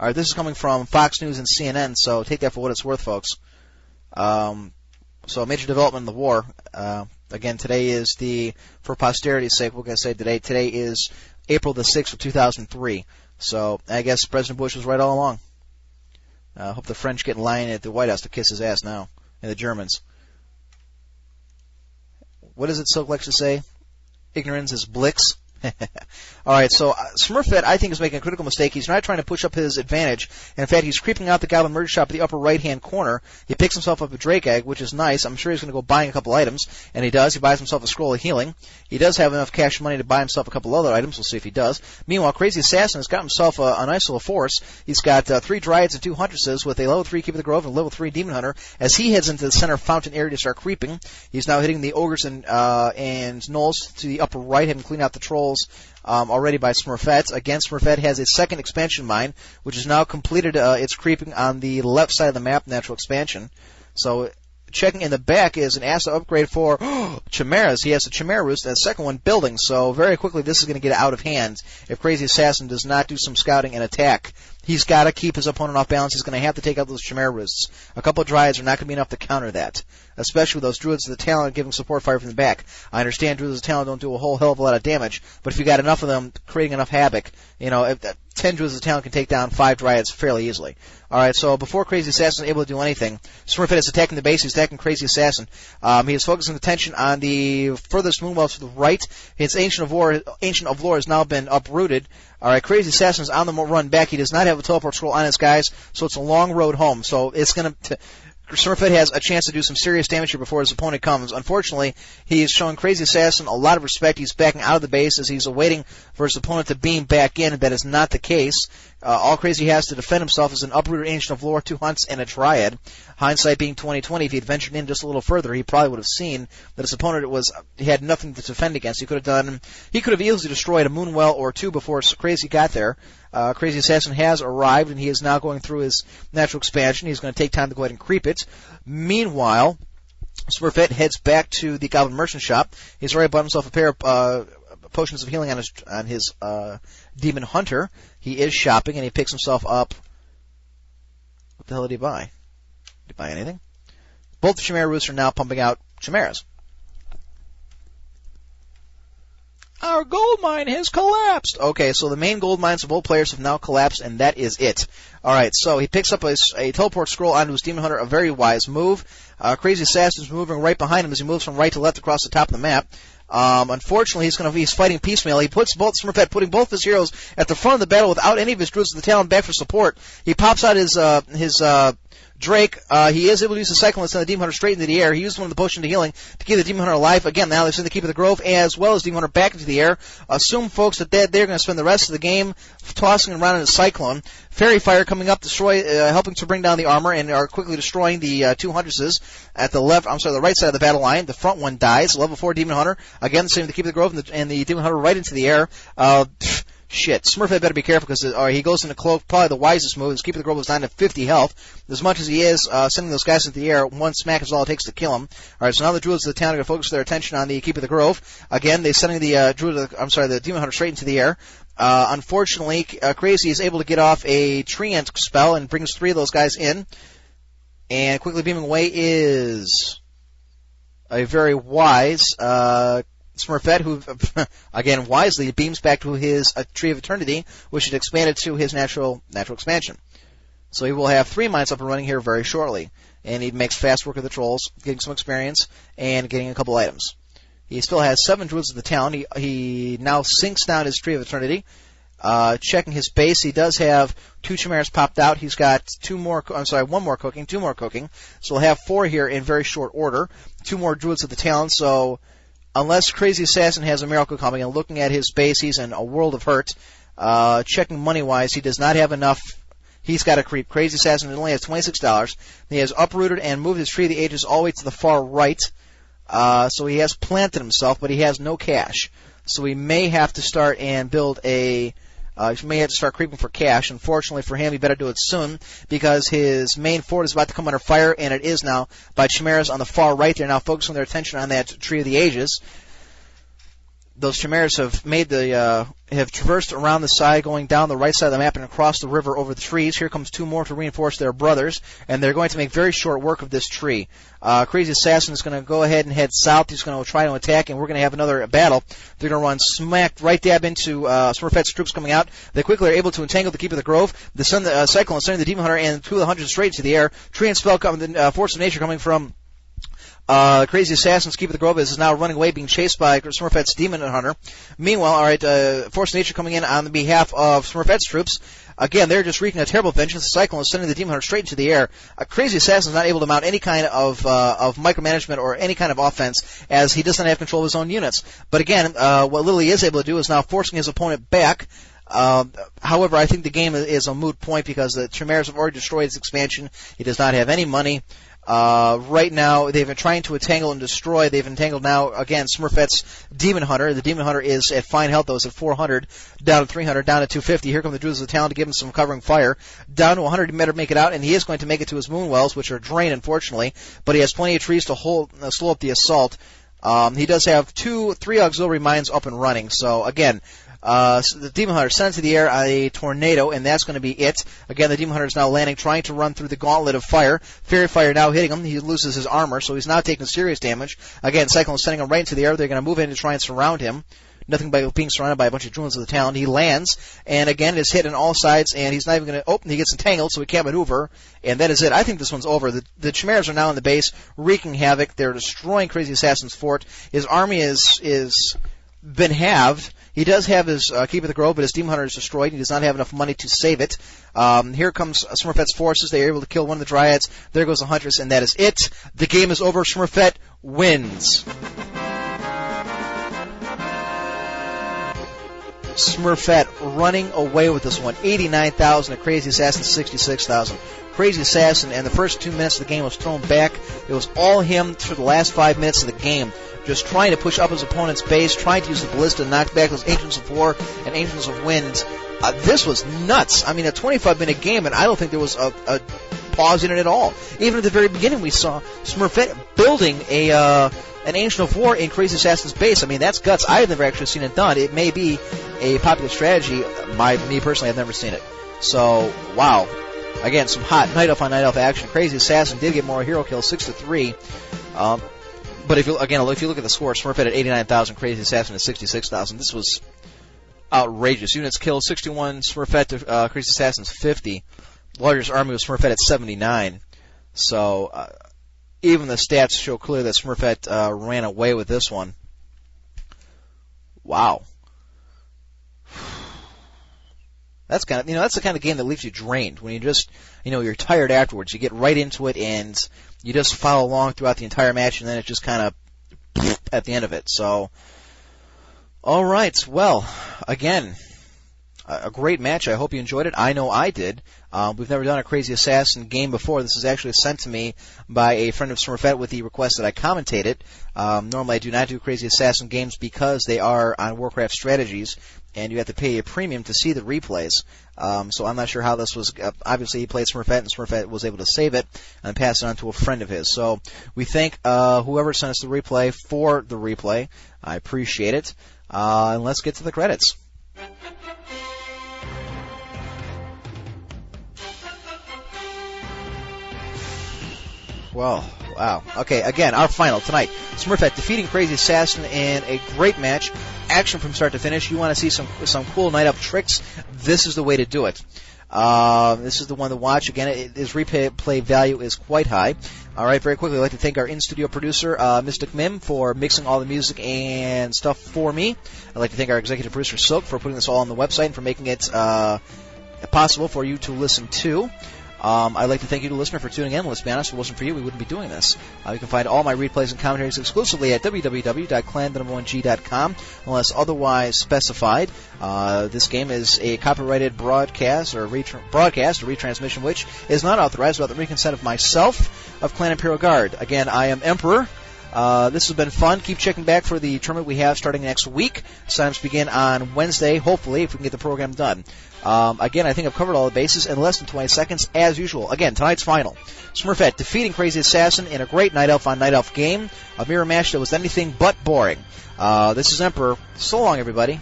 All right, this is coming from Fox News and CNN, so take that for what it's worth, folks. So a major development in the war. Again, today is for posterity's sake, we're going to say today is April the 6th of 2003. So I guess President Bush was right all along. I hope the French get in line at the White House to kiss his ass now, and the Germans. What does it Silk likes to say? Ignorance is bliss. All right, so Smurphet, I think, is making a critical mistake. He's not trying to push up his advantage. And in fact, he's creeping out the Goblin Merge Shop at the upper right-hand corner. He picks himself up a Drake Egg, which is nice. I'm sure he's going to go buying a couple items, and he does. He buys himself a Scroll of Healing. He does have enough cash money to buy himself a couple other items. We'll see if he does. Meanwhile, Crazyassassin has got himself a nice little force. He's got 3 Dryads and 2 Huntresses with a level 3 Keep of the Grove and a level 3 Demon Hunter. As he heads into the center fountain area to start creeping, he's now hitting the Ogres and Gnolls to the upper right, having cleaned out the Trolls already by Smurphet. Again, Smurphet has a second expansion mine, which has now completed its creeping on the left side of the map, natural expansion. So, checking in the back is an asset upgrade for Chimeras. He has a Chimera Roost and a second one building, so very quickly this is going to get out of hand if Crazyassassin does not do some scouting and attack. He's got to keep his opponent off balance. He's going to have to take out those Chimera Roosts. A couple of Dryads are not going to be enough to counter that, especially with those Druids of the Talon giving support fire from the back. I understand Druids of the Talon don't do a whole hell of a lot of damage, but if you got enough of them creating enough havoc, if 10 Druids of the Talon can take down 5 Dryads fairly easily. Alright, so before Crazyassassin is able to do anything, Smurphet is attacking the base. He's attacking Crazyassassin. He is focusing attention on the furthest Moonwell to the right. His Ancient of Lore has now been uprooted. Alright, Crazyassassin is on the run back. He does not have a teleport scroll on his guys, so it's a long road home. So it's going to... Smurphet has a chance to do some serious damage here before his opponent comes. Unfortunately, he is showing Crazyassassin a lot of respect. He's backing out of the base as he's awaiting for his opponent to beam back in. That is not the case. All Crazy has to defend himself is an uprooted Ancient of Lore, 2 Hunts, and a Dryad. Hindsight being 20/20, if he had ventured in just a little further, he probably would have seen that his opponent he had nothing to defend against. He could have easily destroyed a Moonwell or 2 before Crazy got there. Crazyassassin has arrived, and he is now going through his natural expansion. He's going to take time to go ahead and creep it. Meanwhile, Smurphet heads back to the Goblin Merchant Shop. He's already bought himself a pair of potions of healing on his Demon Hunter. He is shopping, and he picks himself up... What the hell did he buy? Did he buy anything? Both the Chimera Roosts are now pumping out Chimeras. Our gold mine has collapsed. Okay, so the main gold mines of both players have now collapsed, and that is it. Alright, so he picks up a teleport scroll onto his Demon Hunter, a very wise move. Crazyassassin's moving right behind him as he moves from right to left across the top of the map. Unfortunately, he's fighting piecemeal. He puts Smurphet putting both his heroes at the front of the battle without any of his Druids of the Talon back for support. He pops out his Drake. He is able to use the Cyclone and send the Demon Hunter straight into the air. He used one of the potions of healing to keep the Demon Hunter alive. Again, now they've sent the Keep of the Grove as well as Demon Hunter back into the air. Assume, folks, that they're going to spend the rest of the game tossing around in a Cyclone. Fairy Fire coming up, helping to bring down the armor and are quickly destroying the 2 Huntresses at the the right side of the battle line. The front one dies. Level 4 Demon Hunter. Again, sending the Keep of the Grove and the Demon Hunter right into the air. Shit, Smurphet better be careful because he goes into cloak. Probably the wisest move is Keep the Grove is down to 50 health. As much as he is sending those guys into the air, one smack is all it takes to kill him. All right, so now the Druids of the town are going to focus their attention on the Keep of the Grove. Again, they're sending the the Demon Hunter straight into the air. Unfortunately, Crazy is able to get off a Treant spell and brings 3 of those guys in. And quickly beaming away is a very wise Smurphet, who, again, wisely beams back to his Tree of Eternity, which had expanded to his natural expansion. So he will have 3 mines up and running here very shortly. And he makes fast work of the Trolls, getting some experience, and getting a couple items. He still has 7 Druids of the Town. He now sinks down his Tree of Eternity. Checking his base, he does have 2 Chimeras popped out. He's got 2 more cooking. So we'll have 4 here in very short order. 2 more Druids of the Talon, so unless Crazyassassin has a miracle coming, and looking at his base, he's in a world of hurt. Checking money-wise, he does not have enough. He's got to creep. Crazyassassin only has $26. He has uprooted and moved his Tree of the Ages all the way to the far right. So he has planted himself, but he has no cash. So he may have to start and build he may have to start creeping for cash. Unfortunately for him, he better do it soon, because his main fort is about to come under fire, and it is now by Chimeras on the far right. They're now focusing their attention on that Tree of the Ages. those Chimeras have made the have traversed around the side, going down the right side of the map and across the river over the trees. Here comes 2 more to reinforce their brothers, and they're going to make very short work of this tree. Crazyassassin is going to go ahead and head south. He's going to try to attack, and we're going to have another battle. They're going to run smack right dab into Smurfet's troops coming out. They quickly are able to entangle the Keeper of the Grove. The Cyclone sending the Demon Hunter and 2 of the Hunters straight into the air. Tree and Spell coming, the Force of Nature coming from Crazyassassin's Keeper of the Grove is now running away, being chased by Smurfet's Demon Hunter. Meanwhile, Force of Nature coming in on the behalf of Smurfet's troops. Again, they're just wreaking a terrible vengeance. The Cyclone is sending the Demon Hunter straight into the air. Crazyassassin is not able to mount any kind of micromanagement or any kind of offense, as he does not have control of his own units. But again, what little he is able to do is now forcing his opponent back. However, I think the game is a moot point because the Chimeras have already destroyed his expansion. He does not have any money. Right now, they've been trying to entangle and destroy. They've entangled now, again, Smurfet's Demon Hunter. The Demon Hunter is at fine health, though. It's at 400, down to 300, down to 250. Here come the Druids of the Talon to give him some covering fire. Down to 100, he better make it out, and he is going to make it to his Moonwells, which are drained, unfortunately. But he has plenty of trees to slow up the assault. He does have 3 auxiliary mines up and running. So, again, the Demon Hunter sends to the air a tornado, and that's going to be it. Again, the Demon Hunter is now landing, trying to run through the gauntlet of fire. Fairy Fire now hitting him. He loses his armor, so he's now taking serious damage. Again, Cyclone is sending him right into the air. They're going to move in to try and surround him. Nothing by being surrounded by a bunch of Druids of the Talon. He lands, and again, is hit on all sides, and he's not even going to open. He gets entangled, so he can't maneuver, and that is it. I think this one's over. The Chimeras are now in the base, wreaking havoc. They're destroying Crazyassassin's fort. His army is been halved. He does have his Keeper of the Grove, but his Demon Hunter is destroyed. He does not have enough money to save it. Here comes Smurfet's forces. They are able to kill one of the Dryads. There goes the Huntress, and that is it. The game is over. Smurfet wins. Smurfet running away with this one. 89,000 to Crazyassassin 66,000. Crazyassassin, and the first 2 minutes of the game was thrown back. It was all him for the last 5 minutes of the game, just trying to push up his opponent's base, trying to use the ballista to knock back those Ancients of War and Ancients of Wind. This was nuts. I mean, a 25-minute game, and I don't think there was a pause in it at all. Even at the very beginning, we saw Smurfet building an Ancient of War in Crazyassassin's base. I mean, that's guts. I've never actually seen it done. It may be a popular strategy. Me personally, I've never seen it. So, wow. Again, some hot night elf on night elf action. Crazyassassin did get more hero kills, 6-3. But if you look at the score, Smurfet at 89,000, Crazyassassin at 66,000. This was outrageous. Units killed 61, Smurfet to Crazyassassin's 50. Largest army was Smurfet at 79. So even the stats show clearly that Smurfet ran away with this one. Wow. That's the kind of game that leaves you drained. When you just, you're tired afterwards. You get right into it and you just follow along throughout the entire match, and then it just kind of at the end of it. So, all right. Well, again, a great match. I hope you enjoyed it. I know I did. We've never done a Crazyassassin game before. This is actually sent to me by a friend of Smurfet with the request that I commentate it. Normally I do not do Crazyassassin games because they are on Warcraft strategies, and you have to pay a premium to see the replays. So I'm not sure how this was. Obviously, he played Smurfet, and Smurfet was able to save it and pass it on to a friend of his. So we thank whoever sent us the replay for the replay. I appreciate it. And let's get to the credits. Well, wow. Okay, again, our final tonight. Smurfet defeating Crazyassassin in a great match. Action from start to finish. You want to see some cool night up tricks? This is the way to do it. This is the one to watch. Again, his replay value is quite high. All right, very quickly, I'd like to thank our in-studio producer, Mystic Mim, for mixing all the music and stuff for me. I'd like to thank our executive producer, Silk, for putting this all on the website and for making it possible for you to listen to. I'd like to thank you, the listener, for tuning in. Let's be honest, if it wasn't for you, we wouldn't be doing this. You can find all my replays and commentaries exclusively at www.clan1g.com, unless otherwise specified. This game is a copyrighted broadcast or retransmission, which is not authorized without the consent of myself, of Clan Imperial Guard. Again, I am Emperor. This has been fun. Keep checking back for the tournament we have starting next week. Times begin on Wednesday, hopefully, if we can get the program done. Again, I think I've covered all the bases in less than 20 seconds, as usual. Again, tonight's final. Smurphet defeating Crazyassassin in a great Night Elf on Night Elf game. A mirror match that was anything but boring. This is Emperor. So long, everybody.